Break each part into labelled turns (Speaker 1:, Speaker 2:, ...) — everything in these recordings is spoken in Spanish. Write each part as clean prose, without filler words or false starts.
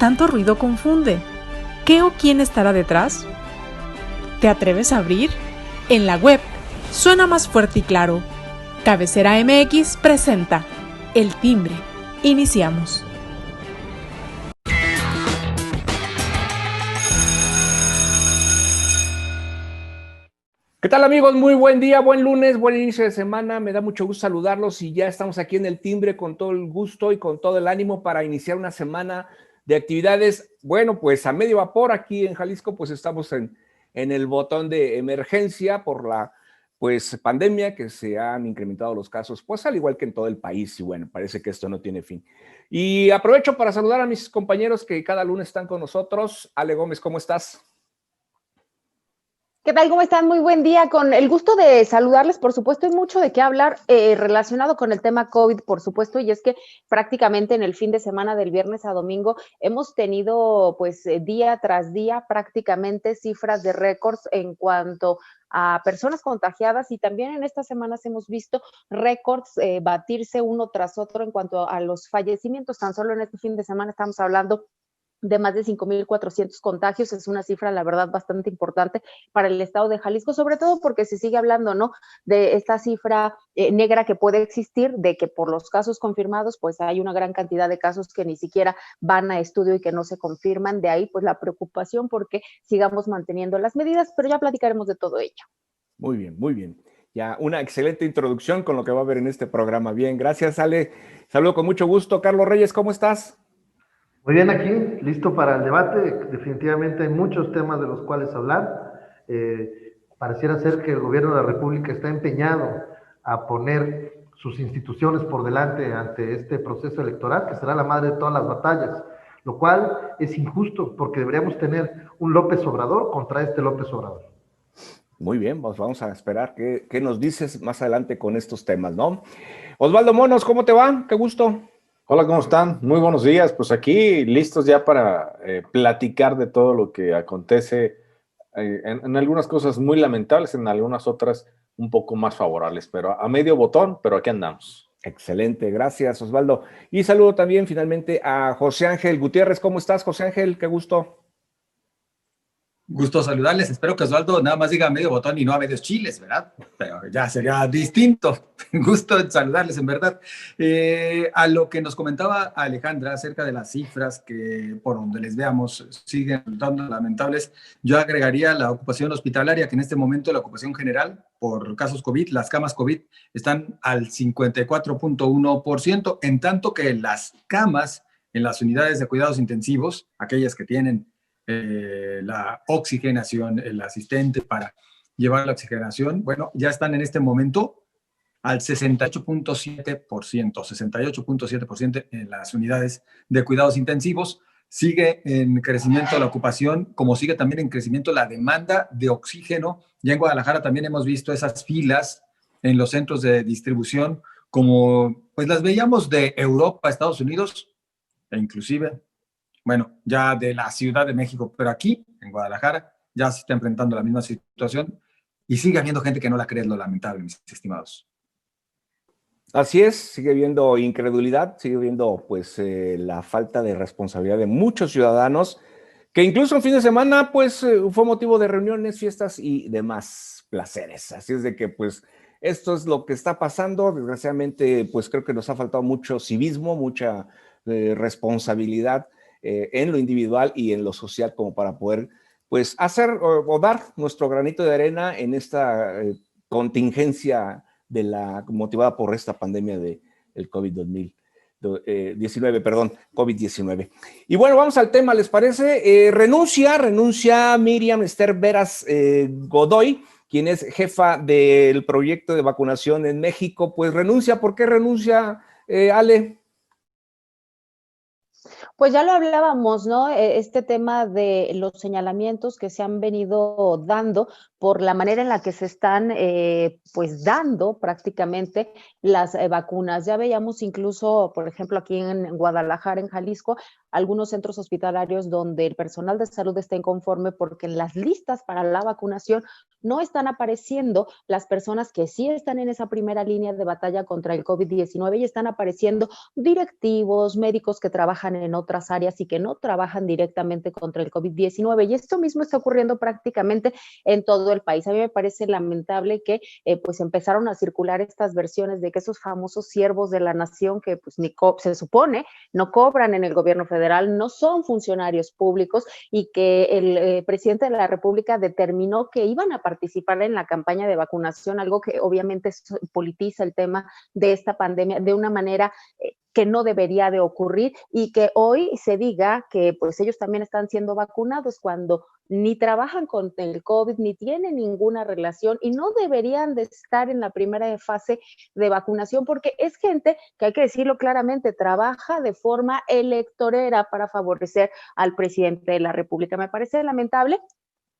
Speaker 1: tanto ruido confunde. ¿Qué o quién estará detrás? ¿Te atreves a abrir? En la web suena más fuerte y claro. Cabecera MX presenta El Timbre. Iniciamos.
Speaker 2: ¿Qué tal, amigos? Muy buen día, buen lunes, buen inicio de semana. Me da mucho gusto saludarlos y ya estamos aquí en El Timbre con todo el gusto y con todo el ánimo para iniciar una semana de actividades. Bueno, pues a medio vapor aquí en Jalisco, pues estamos en el botón de emergencia por la pandemia, que se han incrementado los casos, pues al igual que en todo el país. Y bueno, parece que esto no tiene fin. Y aprovecho para saludar a mis compañeros que cada lunes están con nosotros. Ale Gómez, ¿cómo estás?
Speaker 3: ¿Qué tal? ¿Cómo están? Muy buen día. Con el gusto de saludarles, por supuesto, hay mucho de qué hablar relacionado con el tema COVID, por supuesto, y es que prácticamente en el fin de semana del viernes a domingo hemos tenido pues día tras día prácticamente cifras de récords en cuanto a personas contagiadas y también en estas semanas hemos visto récords batirse uno tras otro en cuanto a los fallecimientos. Tan solo en este fin de semana estamos hablando de más de 5,400 contagios, es una cifra, la verdad, bastante importante para el estado de Jalisco, sobre todo porque se sigue hablando, ¿no?, de esta cifra negra que puede existir, de que por los casos confirmados, pues hay una gran cantidad de casos que ni siquiera van a estudio y que no se confirman, de ahí pues la preocupación porque sigamos manteniendo las medidas, pero ya platicaremos de todo ello.
Speaker 2: Muy bien, muy bien. Ya una excelente introducción con lo que va a haber en este programa. Bien, gracias, Ale. Saludo con mucho gusto. Carlos Reyes, ¿cómo estás?
Speaker 4: Muy bien, aquí, listo para el debate. Definitivamente hay muchos temas de los cuales hablar. Pareciera ser que el gobierno de la República está empeñado a poner sus instituciones por delante ante este proceso electoral, que será la madre de todas las batallas, lo cual es injusto, porque deberíamos tener un López Obrador contra este López Obrador.
Speaker 2: Muy bien, pues vamos a esperar qué nos dices más adelante con estos temas, ¿no? Osvaldo Monos, ¿cómo te va? Qué gusto.
Speaker 5: Hola, ¿cómo están? Muy buenos días. Pues aquí listos ya para platicar de todo lo que acontece, en algunas cosas muy lamentables, en algunas otras un poco más favorables, pero a medio botón, pero aquí andamos.
Speaker 2: Excelente, gracias, Osvaldo. Y saludo también finalmente a José Ángel Gutiérrez. ¿Cómo estás, José Ángel? Qué gusto.
Speaker 6: Gusto saludarles. Espero que Osvaldo nada más diga medio botón y no a medios chiles, ¿verdad? Pero ya sería distinto. Gusto en saludarles, en verdad. A lo que nos comentaba Alejandra acerca de las cifras que por donde les veamos siguen resultando lamentables, yo agregaría la ocupación hospitalaria, que en este momento la ocupación general por casos COVID, las camas COVID, están al 54.1%, en tanto que las camas en las unidades de cuidados intensivos, aquellas que tienen la oxigenación, el asistente para llevar la oxigenación, bueno, ya están en este momento al 68.7% en las unidades de cuidados intensivos. Sigue en crecimiento la ocupación, como sigue también en crecimiento la demanda de oxígeno. Ya en Guadalajara también hemos visto esas filas en los centros de distribución, como pues las veíamos de Europa, Estados Unidos, e inclusive bueno, ya de la Ciudad de México, pero aquí, en Guadalajara, ya se está enfrentando la misma situación y sigue habiendo gente que no la cree, es lo lamentable, mis estimados.
Speaker 2: Así es, sigue habiendo incredulidad, sigue habiendo la falta de responsabilidad de muchos ciudadanos, que incluso el fin de semana fue motivo de reuniones, fiestas y demás placeres. Así es de que esto es lo que está pasando. Desgraciadamente creo que nos ha faltado mucho civismo, mucha responsabilidad en lo individual y en lo social como para poder hacer o dar nuestro granito de arena en esta contingencia motivada por esta pandemia del COVID-19. Y bueno, vamos al tema, ¿les parece? Renuncia Miriam Esther Veras Godoy, quien es jefa del proyecto de vacunación en México. Pues renuncia. ¿Por qué renuncia, Ale?
Speaker 3: Pues ya lo hablábamos, ¿no? Este tema de los señalamientos que se han venido dando por la manera en la que se están pues dando prácticamente las vacunas. Ya veíamos incluso, por ejemplo, aquí en Guadalajara, en Jalisco, algunos centros hospitalarios donde el personal de salud está inconforme porque en las listas para la vacunación no están apareciendo las personas que sí están en esa primera línea de batalla contra el COVID-19 y están apareciendo directivos, médicos que trabajan en otras áreas y que no trabajan directamente contra el COVID-19. Y esto mismo está ocurriendo prácticamente en todo el país. A mí me parece lamentable que pues empezaron a circular estas versiones de que esos famosos siervos de la nación que pues se supone no cobran en el gobierno federal, no son funcionarios públicos y que el presidente de la República determinó que iban a participar en la campaña de vacunación, algo que obviamente politiza el tema de esta pandemia de una manera que no debería de ocurrir y que hoy se diga que pues ellos también están siendo vacunados cuando ni trabajan con el COVID, ni tienen ninguna relación y no deberían de estar en la primera fase de vacunación porque es gente que hay que decirlo claramente, trabaja de forma electorera para favorecer al presidente de la República. Me parece lamentable.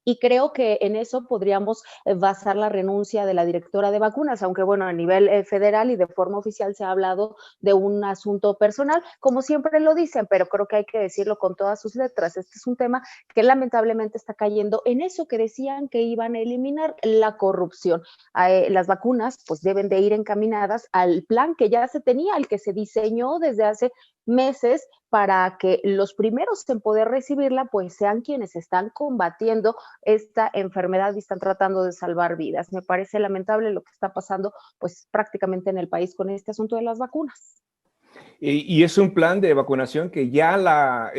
Speaker 3: Y creo que en eso podríamos basar la renuncia de la directora de vacunas, aunque bueno, a nivel federal y de forma oficial se ha hablado de un asunto personal, como siempre lo dicen, pero creo que hay que decirlo con todas sus letras. Este es un tema que lamentablemente está cayendo en eso que decían que iban a eliminar, la corrupción. Las vacunas pues deben de ir encaminadas al plan que ya se tenía, al que se diseñó desde hace meses para que los primeros en poder recibirla pues sean quienes están combatiendo esta enfermedad y están tratando de salvar vidas. Me parece lamentable lo que está pasando pues prácticamente en el país con este asunto de las vacunas.
Speaker 2: Y es un plan de vacunación que ya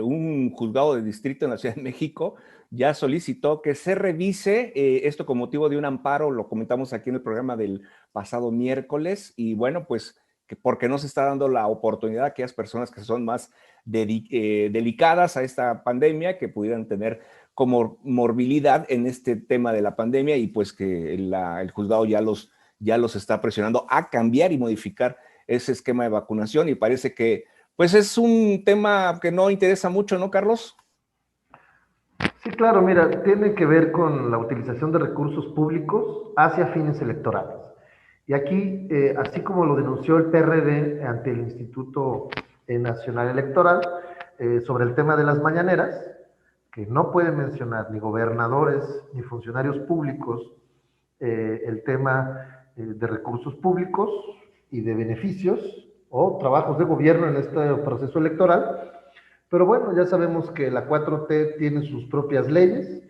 Speaker 2: un juzgado de distrito en la Ciudad de México ya solicitó que se revise esto con motivo de un amparo, lo comentamos aquí en el programa del pasado miércoles, y bueno, pues que porque no se está dando la oportunidad a aquellas personas que son más delicadas a esta pandemia, que pudieran tener como morbilidad en este tema de la pandemia, y pues que el juzgado ya los está presionando a cambiar y modificar ese esquema de vacunación, y parece que pues es un tema que no interesa mucho, ¿no, Carlos?
Speaker 4: Sí, claro, mira, tiene que ver con la utilización de recursos públicos hacia fines electorales. Y aquí, así como lo denunció el PRD ante el Instituto Nacional Electoral sobre el tema de las mañaneras, que no pueden mencionar ni gobernadores ni funcionarios públicos el tema de recursos públicos y de beneficios o trabajos de gobierno en este proceso electoral. Pero bueno, ya sabemos que la 4T tiene sus propias leyes,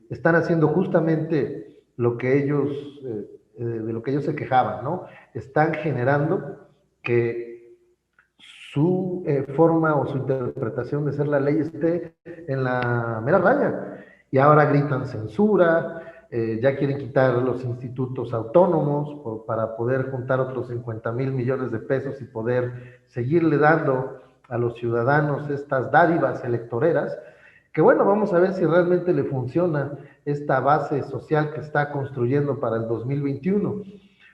Speaker 4: están haciendo justamente lo que ellos, de lo que ellos se quejaban, ¿no? Están generando que su forma o su interpretación de ser la ley esté en la mera raya. Y ahora gritan censura, ya quieren quitar los institutos autónomos para poder juntar otros 50,000 millones de pesos y poder seguirle dando a los ciudadanos estas dádivas electoreras, que bueno, vamos a ver si realmente le funciona esta base social que está construyendo para el 2021.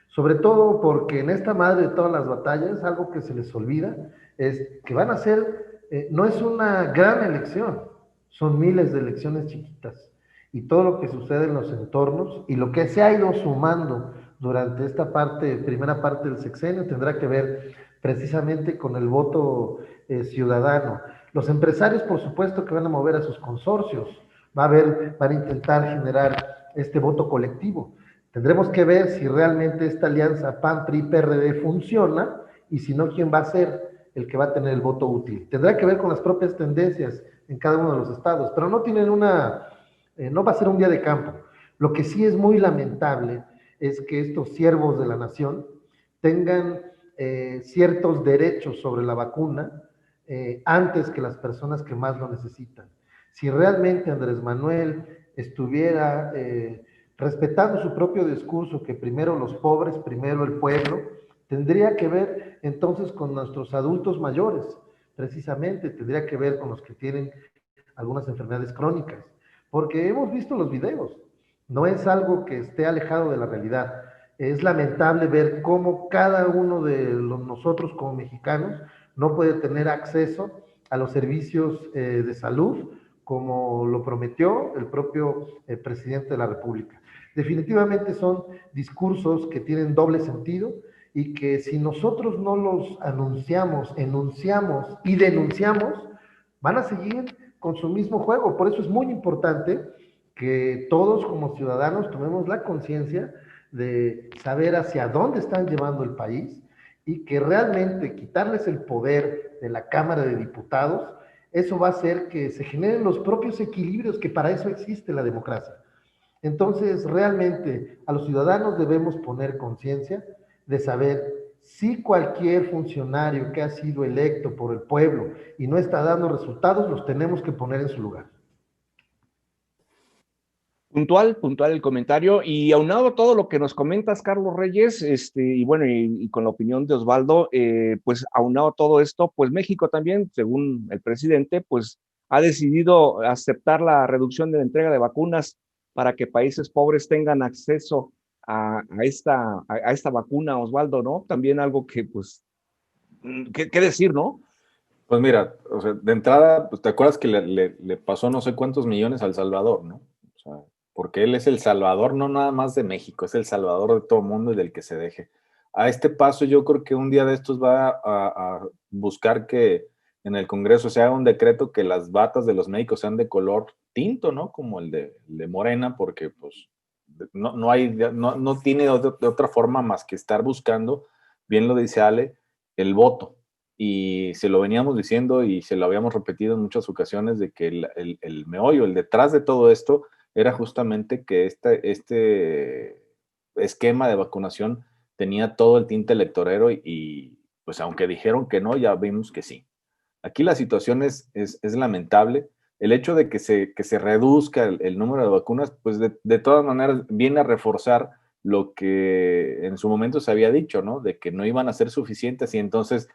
Speaker 4: Sobre todo porque en esta madre de todas las batallas, algo que se les olvida es que van a ser, no es una gran elección, son miles de elecciones chiquitas. Y todo lo que sucede en los entornos y lo que se ha ido sumando durante esta primera parte del sexenio tendrá que ver precisamente con el voto ciudadano. Los empresarios, por supuesto, que van a mover a sus consorcios, van a intentar generar este voto colectivo. Tendremos que ver si realmente esta alianza PAN-PRI-PRD funciona y si no, quién va a ser el que va a tener el voto útil. Tendrá que ver con las propias tendencias en cada uno de los estados, pero no tienen no va a ser un día de campo. Lo que sí es muy lamentable es que estos siervos de la nación tengan ciertos derechos sobre la vacuna antes que las personas que más lo necesitan. Si realmente Andrés Manuel estuviera respetando su propio discurso, que primero los pobres, primero el pueblo, tendría que ver entonces con nuestros adultos mayores, precisamente, tendría que ver con los que tienen algunas enfermedades crónicas, porque hemos visto los videos, no es algo que esté alejado de la realidad. Es lamentable ver cómo cada uno de nosotros como mexicanos no puede tener acceso a los servicios de salud como lo prometió el propio presidente de la República. Definitivamente son discursos que tienen doble sentido y que si nosotros no los anunciamos, enunciamos y denunciamos, van a seguir con su mismo juego. Por eso es muy importante que todos como ciudadanos tomemos la conciencia de saber hacia dónde están llevando el país y que realmente quitarles el poder de la Cámara de Diputados, eso va a hacer que se generen los propios equilibrios, que para eso existe la democracia. Entonces, realmente a los ciudadanos debemos poner conciencia de saber si cualquier funcionario que ha sido electo por el pueblo y no está dando resultados, los tenemos que poner en su lugar.
Speaker 2: Puntual el comentario, y aunado a todo lo que nos comentas, Carlos Reyes, y bueno, y con la opinión de Osvaldo, pues aunado a todo esto, pues México también, según el presidente, pues ha decidido aceptar la reducción de la entrega de vacunas para que países pobres tengan acceso a esta vacuna, Osvaldo, ¿no? También algo que, pues, ¿qué decir, no?
Speaker 5: Pues mira, o sea, de entrada, pues, ¿te acuerdas que le pasó no sé cuántos millones a El Salvador, no? O sea, porque él es el salvador no nada más de México, es el salvador de todo el mundo y del que se deje. A este paso yo creo que un día de estos va a buscar que en el Congreso se haga un decreto que las batas de los médicos sean de color tinto, ¿no? Como el de Morena, porque pues no tiene de otra forma más que estar buscando, bien lo dice Ale, el voto. Y se lo veníamos diciendo y se lo habíamos repetido en muchas ocasiones de que el meollo, el detrás de todo esto, era justamente que este esquema de vacunación tenía todo el tinte electorero y pues aunque dijeron que no, ya vimos que sí. Aquí la situación es lamentable. El hecho de que se reduzca el número de vacunas, pues de todas maneras viene a reforzar lo que en su momento se había dicho, ¿no? De que no iban a ser suficientes y entonces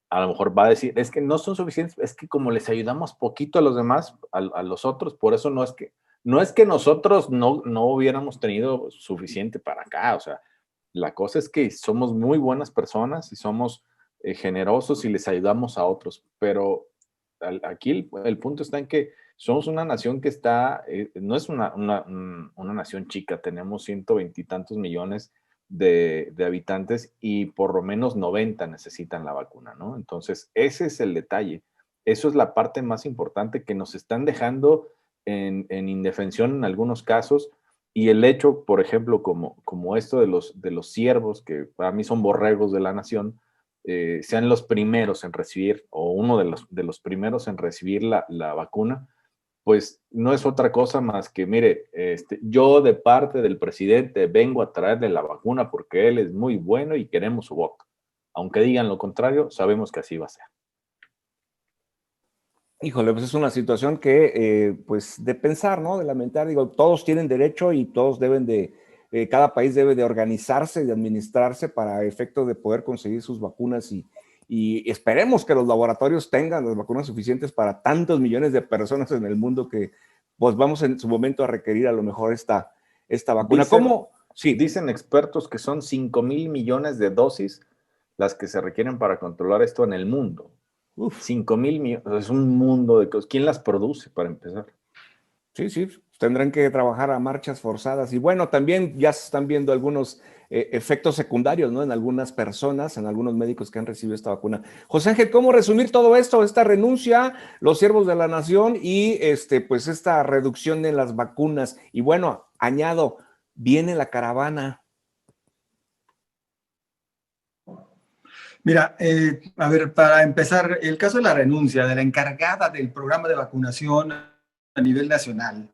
Speaker 5: a lo mejor va a decir, es que no son suficientes, es que como les ayudamos poquito a los demás, a los otros, por eso no es que nosotros no hubiéramos tenido suficiente para acá, o sea, la cosa es que somos muy buenas personas y somos generosos y les ayudamos a otros, pero aquí el punto está en que somos una nación que está, no es una nación chica, tenemos 120 y tantos millones de habitantes y por lo menos 90 necesitan la vacuna, ¿no? Entonces, ese es el detalle. Eso es la parte más importante que nos están dejando en indefensión en algunos casos y el hecho, por ejemplo, como esto de los ciervos, que para mí son borregos de la nación, sean los primeros en recibir o uno de los primeros en recibir la vacuna, pues no es otra cosa más que, mire, yo de parte del presidente vengo a traerle la vacuna porque él es muy bueno y queremos su voto. Aunque digan lo contrario, sabemos que así va a ser.
Speaker 2: Híjole, pues es una situación que, pues, de pensar, ¿no? De lamentar, digo, todos tienen derecho y todos deben cada país debe de organizarse, de administrarse para efecto de poder conseguir sus vacunas y esperemos que los laboratorios tengan las vacunas suficientes para tantos millones de personas en el mundo que, pues, vamos en su momento a requerir a lo mejor esta vacuna. ¿Cómo?
Speaker 5: Sí. Dicen expertos que son 5,000 millones de dosis las que se requieren para controlar esto en el mundo. 5,000 millones, es un mundo de cosas. ¿Quién las produce para empezar?
Speaker 2: Sí, tendrán que trabajar a marchas forzadas. Y bueno, también ya se están viendo algunos efectos secundarios, ¿no? En algunas personas, en algunos médicos que han recibido esta vacuna. José Ángel, ¿cómo resumir todo esto? Esta renuncia, los siervos de la nación y pues esta reducción de las vacunas. Y bueno, añado, viene la caravana.
Speaker 6: Mira, a ver, para empezar, el caso de la renuncia de la encargada del programa de vacunación a nivel nacional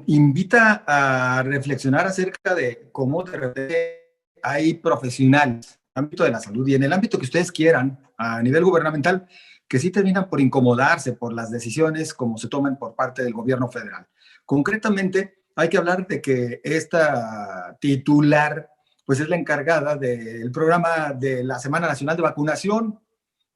Speaker 6: invita a reflexionar acerca de cómo de repente hay profesionales en el ámbito de la salud y en el ámbito que ustedes quieran a nivel gubernamental que sí terminan por incomodarse por las decisiones como se toman por parte del gobierno federal. Concretamente, hay que hablar de que esta titular pues es la encargada del programa de la Semana Nacional de Vacunación,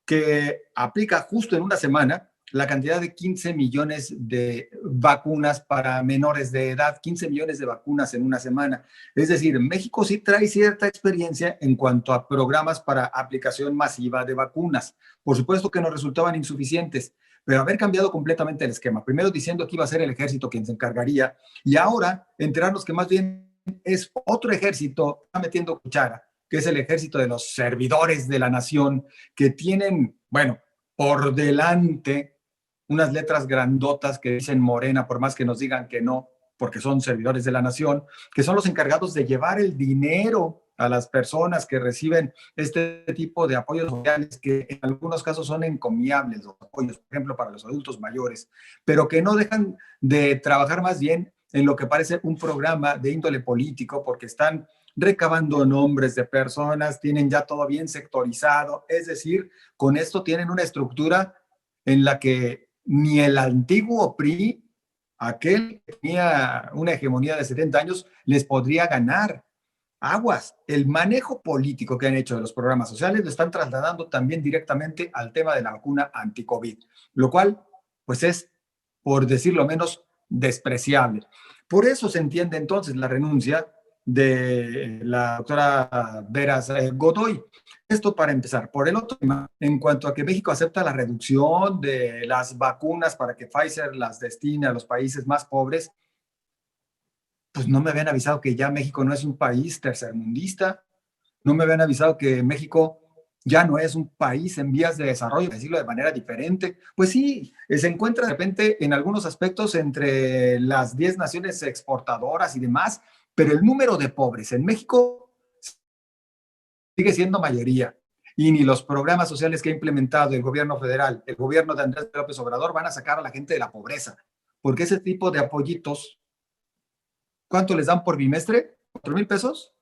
Speaker 6: que aplica justo en una semana la cantidad de 15 millones de vacunas para menores de edad, 15 millones de vacunas en una semana. Es decir, México sí trae cierta experiencia en cuanto a programas para aplicación masiva de vacunas. Por supuesto que nos resultaban insuficientes, pero haber cambiado completamente el esquema. Primero diciendo que iba a ser el ejército quien se encargaría, y ahora enterarnos que más bien es otro ejército, está metiendo cuchara, que es el ejército de los servidores de la nación, que tienen, bueno, por delante unas letras grandotas que dicen Morena, por más que nos digan que no, porque son servidores de la nación, que son los encargados de llevar el dinero a las personas que reciben este tipo de apoyos sociales, que en algunos casos son encomiables los apoyos, por ejemplo, para los adultos mayores, pero que no dejan de trabajar más bien en lo que parece un programa de índole político, porque están recabando nombres de personas, tienen ya todo bien sectorizado, es decir, con esto tienen una estructura en la que ni el antiguo PRI, aquel que tenía una hegemonía de 70 años, les podría ganar. Aguas, el manejo político que han hecho de los programas sociales lo están trasladando también directamente al tema de la vacuna anti-COVID, lo cual, pues es, por decirlo menos, despreciable. Por eso se entiende entonces la renuncia de la doctora Veras Godoy. Esto para empezar. Por el otro tema, en cuanto a que México acepta la reducción de las vacunas para que Pfizer las destine a los países más pobres, pues no me habían avisado que ya México no es un país tercermundista, no me habían avisado que México ya no es un país en vías de desarrollo, decirlo de manera diferente. Pues sí, se encuentra de repente en algunos aspectos entre las 10 naciones exportadoras y demás, pero el número de pobres en México sigue siendo mayoría. Y ni los programas sociales que ha implementado el gobierno federal, el gobierno de Andrés López Obrador, van a sacar a la gente de la pobreza, porque ese tipo de apoyitos, ¿cuánto les dan por bimestre? ¿4,000 pesos?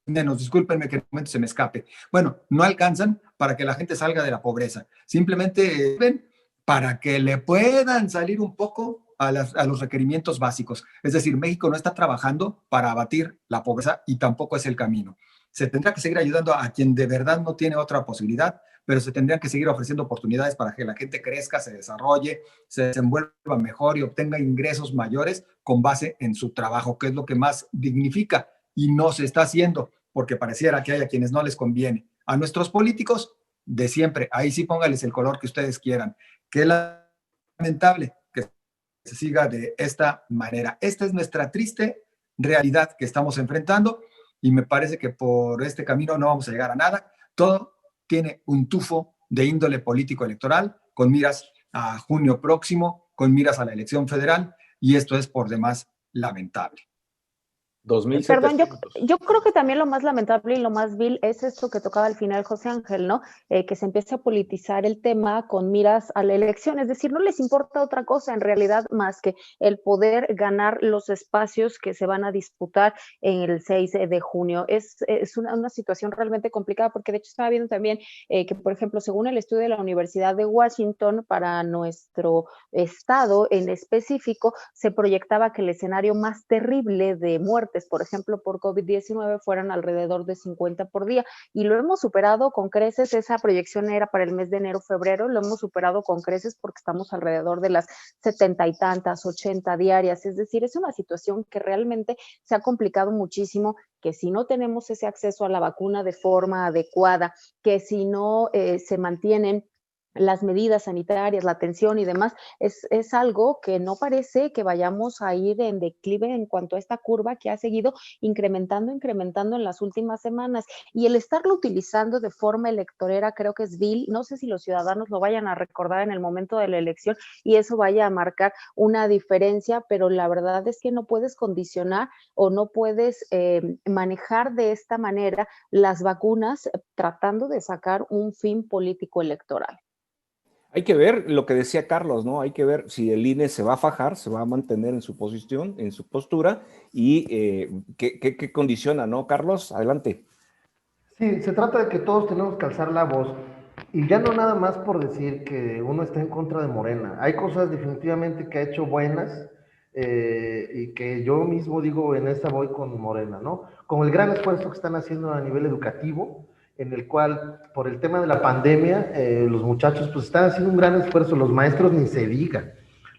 Speaker 6: Menos, discúlpenme que en el momento se me escape. Bueno, no alcanzan para que la gente salga de la pobreza. Simplemente ven para que le puedan salir un poco a los requerimientos básicos. Es decir, México no está trabajando para abatir la pobreza y tampoco es el camino. Se tendrá que seguir ayudando a quien de verdad no tiene otra posibilidad, pero se tendrían que seguir ofreciendo oportunidades para que la gente crezca, se desarrolle, se desenvuelva mejor y obtenga ingresos mayores con base en su trabajo, que es lo que más dignifica, y no se está haciendo porque pareciera que hay a quienes no les conviene. A nuestros políticos de siempre, ahí sí póngales el color que ustedes quieran, que es lamentable que se siga de esta manera. Esta es nuestra triste realidad que estamos enfrentando y me parece que por este camino no vamos a llegar a nada. Todo tiene un tufo de índole político electoral con miras a junio próximo, con miras a la elección federal, y esto es por demás lamentable.
Speaker 3: 2,700. Perdón, yo creo que también lo más lamentable y lo más vil es esto que tocaba al final José Ángel, ¿no? Que se empiece a politizar el tema con miras a la elección, es decir, no les importa otra cosa en realidad más que el poder ganar los espacios que se van a disputar en el 6 de junio. Es una situación realmente complicada porque de hecho estaba viendo también que, por ejemplo, según el estudio de la Universidad de Washington, para nuestro estado en específico, se proyectaba que el escenario más terrible de muerte, por ejemplo, por COVID-19 fueran alrededor de 50 por día, y lo hemos superado con creces. Esa proyección era para el mes de enero-febrero, lo hemos superado con creces porque estamos alrededor de las 70 y tantas, 80 diarias, es decir, es una situación que realmente se ha complicado muchísimo, que si no tenemos ese acceso a la vacuna de forma adecuada, que si no se mantienen las medidas sanitarias, la atención y demás, es algo que no parece que vayamos a ir en declive en cuanto a esta curva que ha seguido incrementando en las últimas semanas. Y el estarlo utilizando de forma electorera creo que es vil. No sé si los ciudadanos lo vayan a recordar en el momento de la elección y eso vaya a marcar una diferencia, pero la verdad es que no puedes condicionar o no puedes manejar de esta manera las vacunas tratando de sacar un fin político electoral.
Speaker 2: Hay que ver lo que decía Carlos, ¿no? Hay que ver si el INE se va a fajar, se va a mantener en su posición, en su postura y qué condiciona, ¿no? Carlos, adelante.
Speaker 4: Sí, se trata de que todos tenemos que alzar la voz y ya no nada más por decir que uno está en contra de Morena. Hay cosas definitivamente que ha hecho buenas y que yo mismo digo en esta voy con Morena, ¿no? Como el gran esfuerzo que están haciendo a nivel educativo, en el cual por el tema de la pandemia los muchachos pues están haciendo un gran esfuerzo, los maestros ni se diga,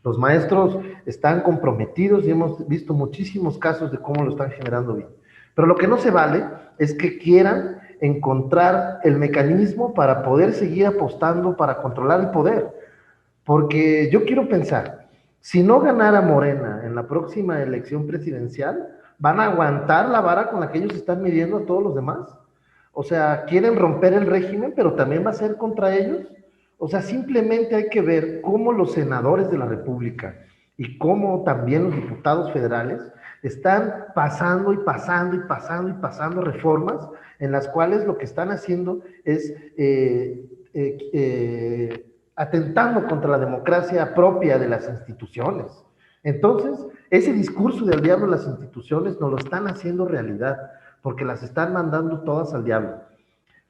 Speaker 4: los maestros están comprometidos y hemos visto muchísimos casos de cómo lo están generando bien, pero lo que no se vale es que quieran encontrar el mecanismo para poder seguir apostando para controlar el poder. Porque yo quiero pensar, si no ganara Morena en la próxima elección presidencial, ¿van a aguantar la vara con la que ellos están midiendo a todos los demás? O sea, quieren romper el régimen, pero también va a ser contra ellos. O sea, simplemente hay que ver cómo los senadores de la República y cómo también los diputados federales están pasando y pasando y pasando y pasando reformas en las cuales lo que están haciendo es atentando contra la democracia propia de las instituciones. Entonces, ese discurso del diablo de las instituciones nos lo están haciendo realidad, porque las están mandando todas al diablo.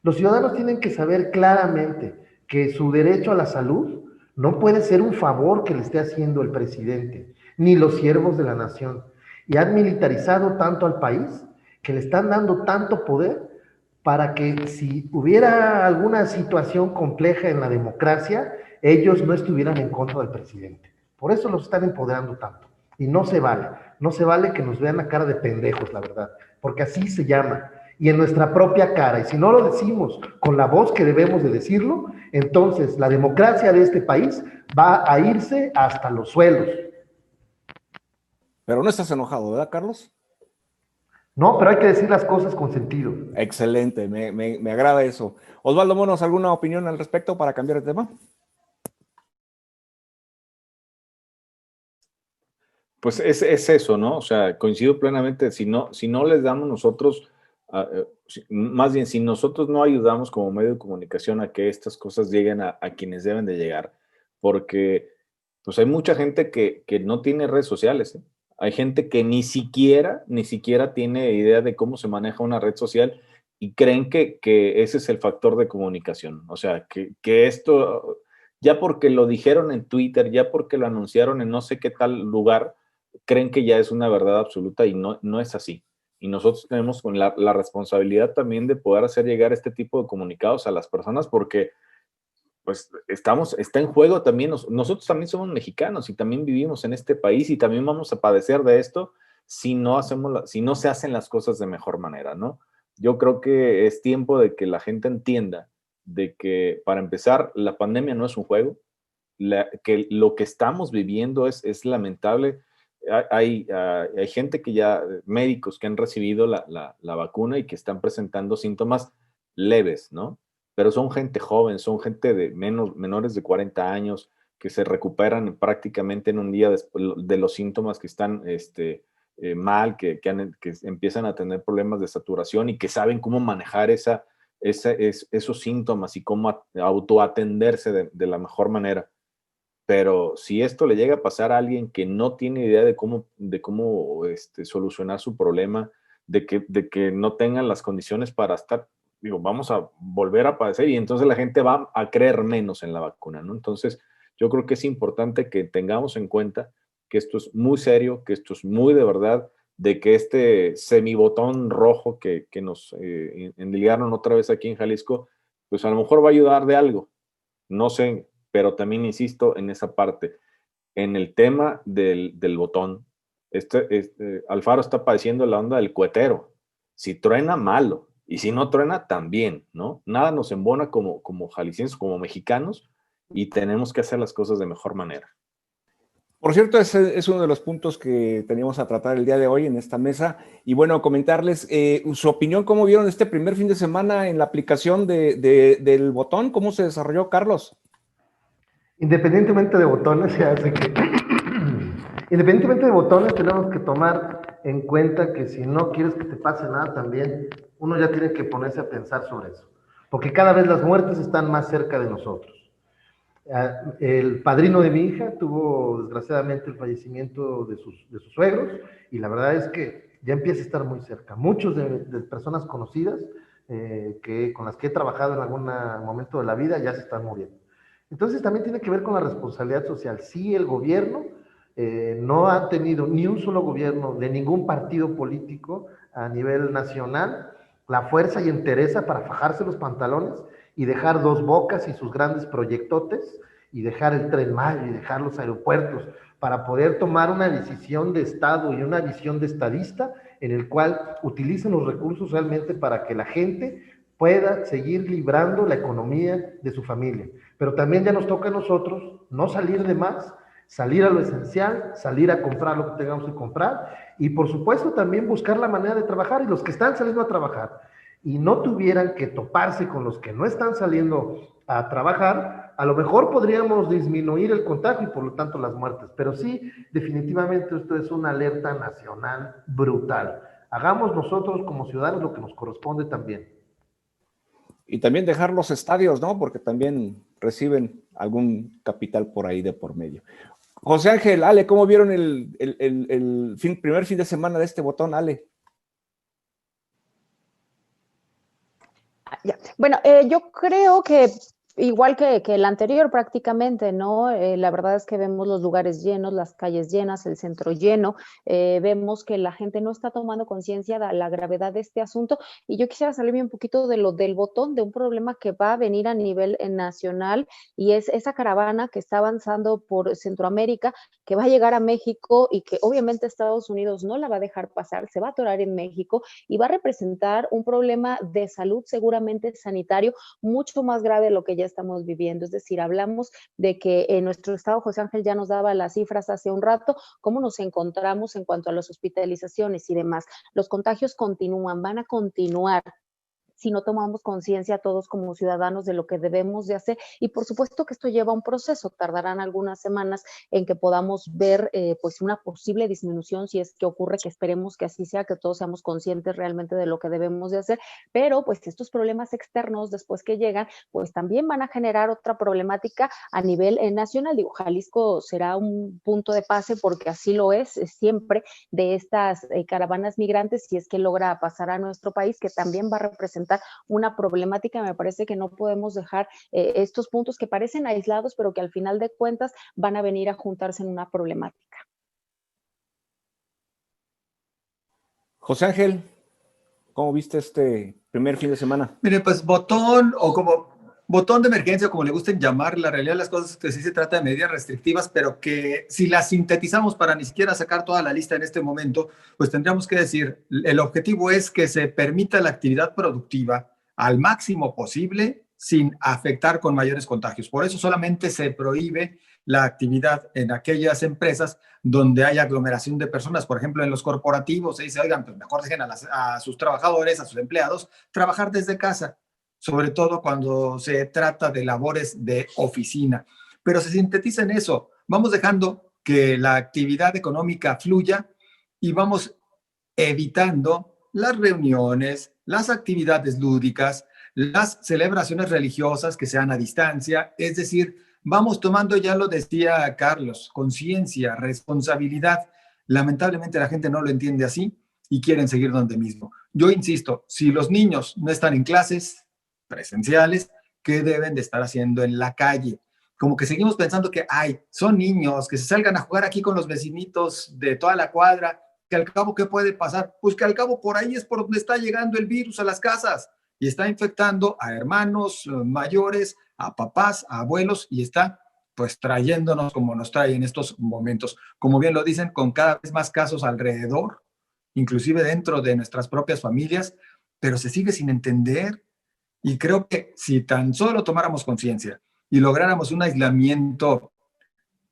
Speaker 4: Los ciudadanos tienen que saber claramente que su derecho a la salud no puede ser un favor que le esté haciendo el presidente, ni los siervos de la nación. Y han militarizado tanto al país que le están dando tanto poder para que si hubiera alguna situación compleja en la democracia, ellos no estuvieran en contra del presidente. Por eso los están empoderando tanto. Y no se vale que nos vean la cara de pendejos, la verdad, porque así se llama. Y en nuestra propia cara, y si no lo decimos con la voz que debemos de decirlo, entonces la democracia de este país va a irse hasta los suelos.
Speaker 2: Pero no estás enojado, ¿verdad, Carlos?
Speaker 4: No, pero hay que decir las cosas con sentido.
Speaker 2: Excelente, me agrada eso. Osvaldo Monos, ¿alguna opinión al respecto para cambiar de tema?
Speaker 5: Pues es eso, ¿no? O sea, coincido plenamente, si no les damos nosotros, más bien, si nosotros no ayudamos como medio de comunicación a que estas cosas lleguen a quienes deben de llegar, porque pues hay mucha gente que no tiene redes sociales, ¿eh? Hay gente que ni siquiera tiene idea de cómo se maneja una red social y creen que ese es el factor de comunicación. O sea, que esto, ya porque lo dijeron en Twitter, ya porque lo anunciaron en no sé qué tal lugar, creen que ya es una verdad absoluta y no es así. Y nosotros tenemos con la responsabilidad también de poder hacer llegar este tipo de comunicados a las personas porque pues está en juego también, nosotros también somos mexicanos y también vivimos en este país y también vamos a padecer de esto si no se hacen las cosas de mejor manera, ¿no? Yo creo que es tiempo de que la gente entienda de que, para empezar, la pandemia no es un juego, que lo que estamos viviendo es lamentable. Hay gente que ya, médicos que han recibido la vacuna y que están presentando síntomas leves, ¿no? Pero son gente joven, son gente de menores de 40 años que se recuperan prácticamente en un día de los síntomas que están mal, que empiezan a tener problemas de saturación y que saben cómo manejar esos síntomas y cómo autoatenderse de la mejor manera. Pero si esto le llega a pasar a alguien que no tiene idea de cómo solucionar su problema, de que no tengan las condiciones para estar, vamos a volver a padecer y entonces la gente va a creer menos en la vacuna, ¿no? Entonces, yo creo que es importante que tengamos en cuenta que esto es muy serio, que esto es muy de verdad, de que este semibotón rojo que nos endilgaron otra vez aquí en Jalisco, pues a lo mejor va a ayudar de algo. No sé, pero también insisto en esa parte. En el tema del botón, Alfaro está padeciendo la onda del cuetero. Si truena, malo. Y si no truena, también, ¿no? Nada nos embona como jaliscienses, como mexicanos, y tenemos que hacer las cosas de mejor manera.
Speaker 2: Por cierto, ese es uno de los puntos que teníamos a tratar el día de hoy en esta mesa. Y bueno, comentarles su opinión, cómo vieron este primer fin de semana en la aplicación del botón, cómo se desarrolló, Carlos.
Speaker 4: Independientemente de botones, se hace que... Independientemente de botones, tenemos que tomar en cuenta que si no quieres que te pase nada también, uno ya tiene que ponerse a pensar sobre eso. Porque cada vez las muertes están más cerca de nosotros. El padrino de mi hija tuvo desgraciadamente el fallecimiento de sus suegros y la verdad es que ya empieza a estar muy cerca. Muchos de personas conocidas con las que he trabajado en algún momento de la vida ya se están muriendo. Entonces también tiene que ver con la responsabilidad social. Sí, el gobierno no ha tenido ni un solo gobierno de ningún partido político a nivel nacional la fuerza y entereza para fajarse los pantalones y dejar Dos Bocas y sus grandes proyectotes y dejar el Tren Maya y dejar los aeropuertos para poder tomar una decisión de Estado y una visión de estadista en el cual utilicen los recursos realmente para que la gente pueda seguir librando la economía de su familia. Pero también ya nos toca a nosotros no salir de más, salir a lo esencial, salir a comprar lo que tengamos que comprar y por supuesto también buscar la manera de trabajar, y los que están saliendo a trabajar y no tuvieran que toparse con los que no están saliendo a trabajar, a lo mejor podríamos disminuir el contagio y por lo tanto las muertes, pero sí, definitivamente esto es una alerta nacional brutal. Hagamos nosotros como ciudadanos lo que nos corresponde también.
Speaker 2: Y también dejar los estadios, ¿no? Porque también reciben algún capital por ahí de por medio. José Ángel, Ale, ¿cómo vieron el primer fin de semana de este botón, Ale?
Speaker 3: Bueno, yo creo que igual que el anterior prácticamente, ¿no? La verdad es que vemos los lugares llenos, las calles llenas, el centro lleno, vemos que la gente no está tomando conciencia de la gravedad de este asunto, y yo quisiera salirme un poquito de lo del botón, de un problema que va a venir a nivel nacional, y es esa caravana que está avanzando por Centroamérica, que va a llegar a México y que obviamente Estados Unidos no la va a dejar pasar, se va a atorar en México y va a representar un problema de salud seguramente sanitario mucho más grave de lo que ya estamos viviendo. Es decir, hablamos de que en nuestro estado, José Ángel ya nos daba las cifras hace un rato, cómo nos encontramos en cuanto a las hospitalizaciones y demás. Los contagios continúan, van a continuar si no tomamos conciencia todos como ciudadanos de lo que debemos de hacer. Y por supuesto que esto lleva un proceso, tardarán algunas semanas en que podamos ver pues una posible disminución, si es que ocurre, que esperemos que así sea, que todos seamos conscientes realmente de lo que debemos de hacer, pero pues estos problemas externos después que llegan, pues también van a generar otra problemática a nivel nacional. Digo, Jalisco será un punto de pase porque así lo es siempre de estas caravanas migrantes, si es que logra pasar a nuestro país, que también va a representar una problemática. Me parece que no podemos dejar estos puntos que parecen aislados, pero que al final de cuentas van a venir a juntarse en una problemática.
Speaker 2: José Ángel, ¿cómo viste este primer fin de semana?
Speaker 6: Mire, pues botón o como botón de emergencia, como le gusten llamar, la realidad de las cosas es que sí se trata de medidas restrictivas, pero que si las sintetizamos para ni siquiera sacar toda la lista en este momento, pues tendríamos que decir, el objetivo es que se permita la actividad productiva al máximo posible sin afectar con mayores contagios. Por eso solamente se prohíbe la actividad en aquellas empresas donde hay aglomeración de personas. Por ejemplo, en los corporativos se dice, oigan, pues mejor dejen a sus trabajadores, a sus empleados, trabajar desde casa, sobre todo cuando se trata de labores de oficina. Pero se sintetiza en eso, vamos dejando que la actividad económica fluya y vamos evitando las reuniones, las actividades lúdicas, las celebraciones religiosas que sean a distancia, es decir, vamos tomando, ya lo decía Carlos, conciencia, responsabilidad. Lamentablemente la gente no lo entiende así y quieren seguir donde mismo. Yo insisto, si los niños no están en clases presenciales, ¿qué deben de estar haciendo en la calle? Como que seguimos pensando que, ay, son niños, que se salgan a jugar aquí con los vecinitos de toda la cuadra, que al cabo, ¿qué puede pasar? Pues que al cabo por ahí es por donde está llegando el virus a las casas y está infectando a hermanos mayores, a papás, a abuelos, y está pues trayéndonos como nos trae en estos momentos. Como bien lo dicen, con cada vez más casos alrededor, inclusive dentro de nuestras propias familias, pero se sigue sin entender. Y creo que si tan solo tomáramos conciencia y lográramos un aislamiento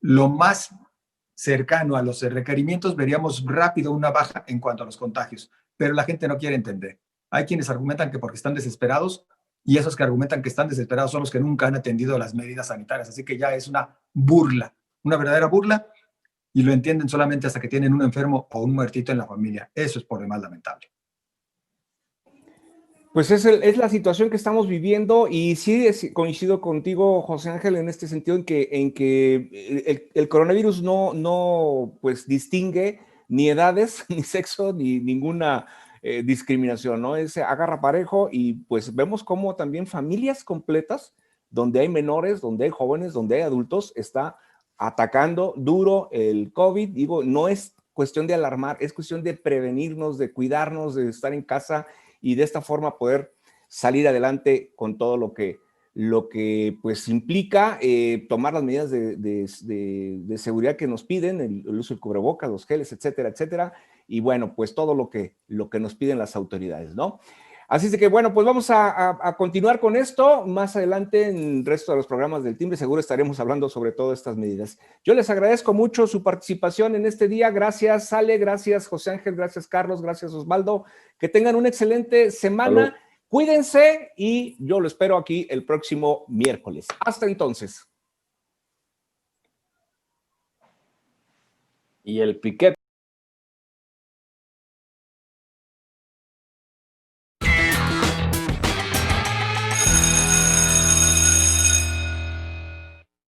Speaker 6: lo más cercano a los requerimientos, veríamos rápido una baja en cuanto a los contagios. Pero la gente no quiere entender. Hay quienes argumentan que porque están desesperados, y esos que argumentan que están desesperados son los que nunca han atendido las medidas sanitarias. Así que ya es una burla, una verdadera burla, y lo entienden solamente hasta que tienen un enfermo o un muertito en la familia. Eso es por demás lamentable.
Speaker 2: Pues es la situación que estamos viviendo, y sí coincido contigo, José Ángel, en este sentido en que el coronavirus no pues distingue ni edades, ni sexo, ni ninguna discriminación, ¿no? Agarra parejo, y pues vemos cómo también familias completas, donde hay menores, donde hay jóvenes, donde hay adultos, está atacando duro el COVID. Digo, no es cuestión de alarmar, es cuestión de prevenirnos, de cuidarnos, de estar en casa, y de esta forma poder salir adelante con todo lo que pues implica tomar las medidas de seguridad que nos piden, el uso del cubrebocas, los geles, etcétera, etcétera, y bueno, pues todo lo que nos piden las autoridades, ¿no? Así es que, bueno, pues vamos a continuar con esto. Más adelante, en el resto de los programas del Timbre, seguro estaremos hablando sobre todas estas medidas. Yo les agradezco mucho su participación en este día. Gracias, Ale, gracias, José Ángel, gracias, Carlos, gracias, Osvaldo. Que tengan una excelente semana.
Speaker 5: Salud.
Speaker 2: Cuídense y yo lo espero aquí el próximo miércoles. Hasta entonces.
Speaker 5: Y el piquete.